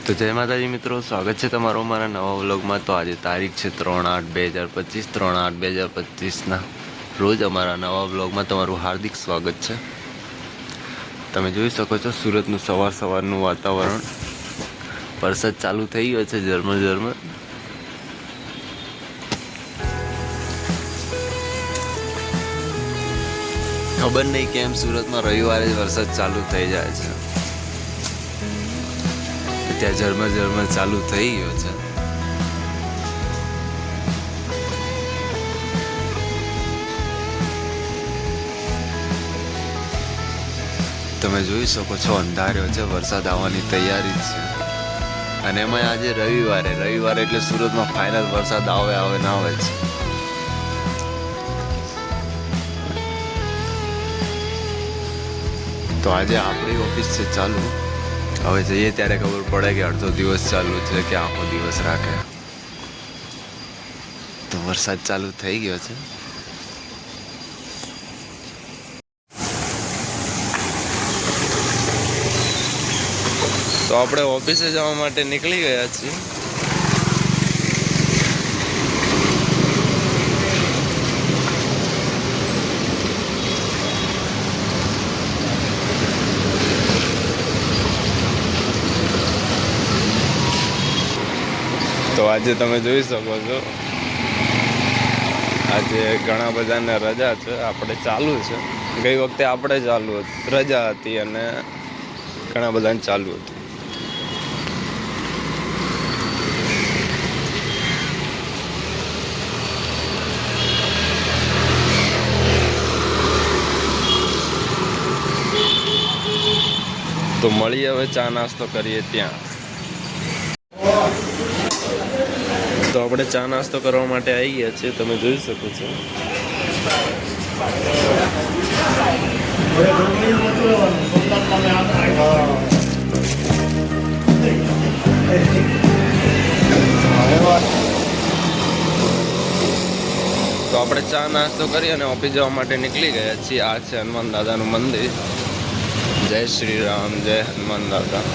તો જય માતાજી મિત્રો, સ્વાગત છે તમારો મારા નવા વ્લોગમાં। તો આજે તારીખ છે 3/8/2025, 3/8/2025ના રોજ અમારા નવા વ્લોગમાં તમારું હાર્દિક સ્વાગત છે। તમે જોઈ શકો છો સુરતનું સવારનું વાતાવરણ। વરસાદ ચાલુ થઈ ગયો છે ઝરમર। ખબર નહીં કેમ સુરતમાં રવિવારે જ વરસાદ ચાલુ થઈ જાય છે। ત્યાં ઝરમર ચાલુ થઈ ગયો છે। તમે જોઈ શકો છો અંધાર્યો છે, વરસાદ આવવાની તૈયારી જ છે। અને એમાં આજે રવિવારે એટલે સુરતમાં ફાઇનલ વરસાદ આવે ના આવે છે। તો આજે આપણી ઓફિસ છે ચાલુ। હવે જઈએ ત્યારે ખબર પડે કે અડધો દિવસ ચાલુ છે કે આખો દિવસ રાખે। તો વરસાદ ચાલુ થઈ ગયો છે। તો આપણે ઓફિસે જવા માટે નીકળી ગયા છીએ। તો આજે તમે જોઈ શકો છો આજે ઘણા બધાને રજા છે, આપણે ચાલુ છે। ગઈ વખતે આપણે રજા હતી અને ઘણા બધાને ચાલુ હતું। તો મળીએ હવે ચા નાસ્તો કરીએ ત્યાં। તો આપણે ચા નાસ્તો કરવા માટે આવી ગયા છીએ, તમે જોઈ શકો છો। તો આપણે ચા નાસ્તો કરી અને ઓફિસ જવા માટે નીકળી ગયા છીએ। આ છે હનુમાન દાદાનું મંદિર। જય શ્રી રામ, જય હનુમાન દાદા।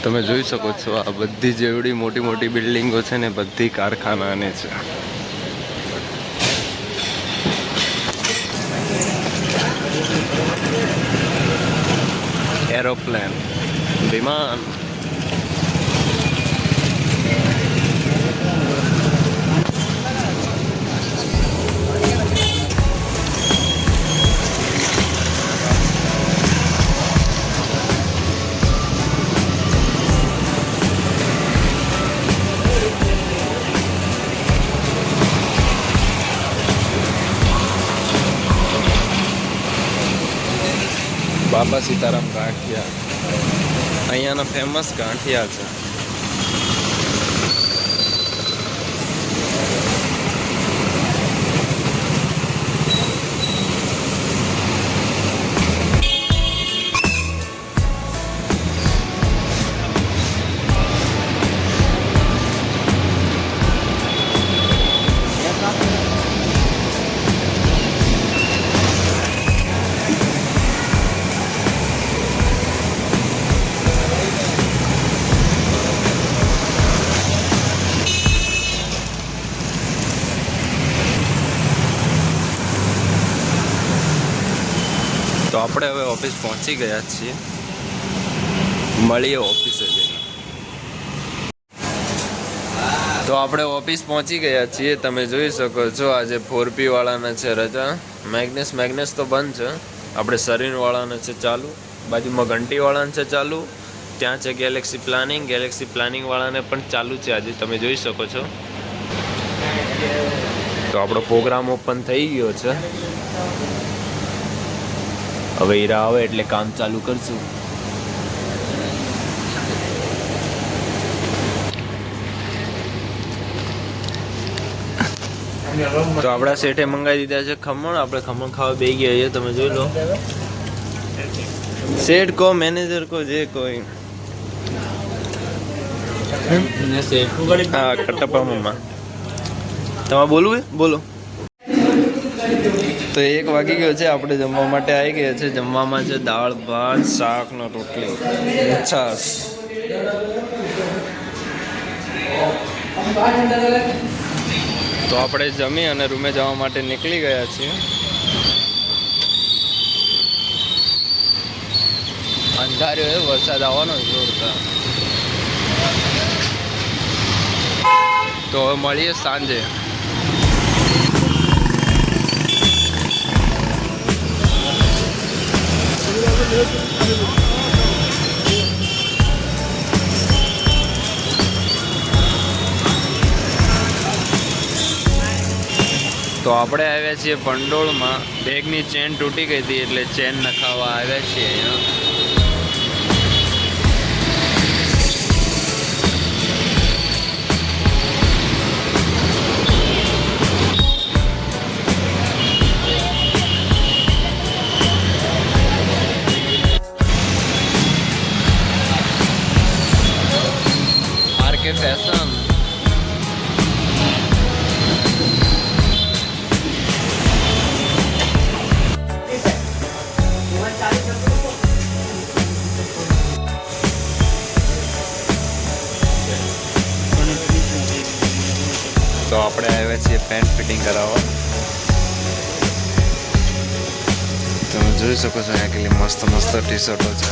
તમે જોઈ શકો છો આ બધી જેવડી મોટી બિલ્ડિંગો છે ને બધી કારખાનાની છે। એરોપ્લેન, વિમાન, બાબા સીતારામ ગાંઠિયા અહીંયાના ફેમસ ગાંઠિયા છે। તો આપણે હવે ઓફિસ પહોંચી ગયા છીએ, મળીએ ઓફિસે જઈને। તો આપણે ઓફિસ પહોંચી ગયા છીએ. તમે જોઈ શકો છો આજે 4P વાળાને છે રજા. મેગ્નેસ તો બંધ છે. આપણે સરીનવાળાને છે ચાલુ. બાજુમાં ઘંટીવાળાને છે ચાલુ. ત્યાં છે ગેલેક્સી પ્લાનિંગ વાળાને પણ ચાલુ છે આજે. તમે જોઈ શકો છો. તો આપણો પ્રોગ્રામ ઓપન થઈ ગયો છે. હવે હીરા આવે એટલે કામ ચાલુ કરશું. તો આપણા શેઠે મંગાવી દીધા છે ખમણ. આપણે ખમણ ખાવા બેસી ગયા છીએ. તમે જોઈ લો. શેઠ કો મેનેજર કો જે કોઈ હા કટપ્પા મમ્મા તમારે બોલવું બોલો. તો 1 વાગી ગયો છે. આપણે જમવા માટે આવી ગયા છે. જમવામાં છે દાળ ભાત શાક ને રોટલી છાસ. તો આપણે જમી અને રૂમે જવા માટે નીકળી ગયા છીએ. અંધાર્યો વરસાદ આવવાનો જોરદાર. તો હવે મળીએ સાંજે. તો આપણે આવ્યા છીએ ભંડોળમાં. બેગની ચેન તૂટી ગઈ હતી એટલે ચેન નખાવવા આવ્યા છીએ અહીંયા. RK fashion. તો આપણે આવ્યા છીએ પેન્ટ ફિટિંગ કરાવવા. તમે જોઈ શકો છો અહીંયા કેટલી મસ્ત ટી શર્ટો છે.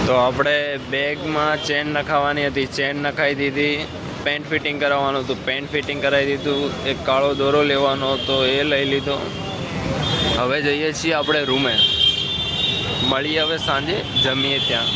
તો આપણે બેગમાં ચેન નખાવવાની હતી. ચેન નખાવી દીધી. પેન્ટ ફિટિંગ કરાવવાનું હતું. પેન્ટ ફિટિંગ કરાવી દીધું. એક કાળો દોરો લેવાનો હતો એ લઈ લીધો. હવે જઈએ છીએ આપણે રૂમે. મળીએ હવે સાંજે જમીએ ત્યાં.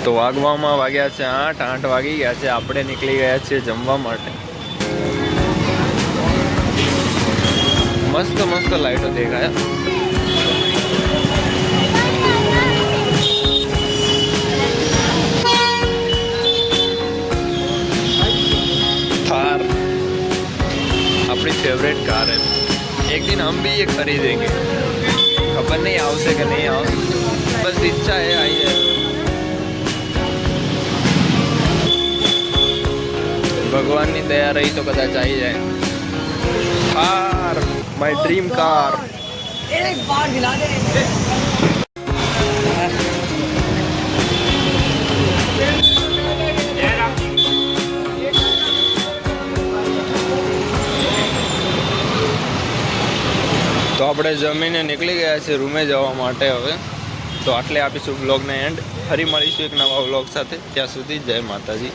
તો વાગવામાં વાગ્યા છે 8 વાગી ગયા છે. આપણે નીકળી ગયા છીએ જમવા માટે. મસ્ત લાઈટો દેખાય. थार अपनी फेवरेट कार है. एक दिन हम भी ये खरीदेंगे. खबर नहीं आवશે કે નહીં આવે. बस इच्छा है आई है. ભગવાનની દયા રહી તો કદાચ આવી જાય. Thar my dream car. एक बार दिला दे। તો આપણે જમીને નીકળી ગયા છે રૂમે જવા માટે હવે. તો આટલે આપીશું વ્લોગને એન્ડ. ફરી મળીશું એક નવા વ્લોગ સાથે. ત્યાં સુધી જય માતાજી.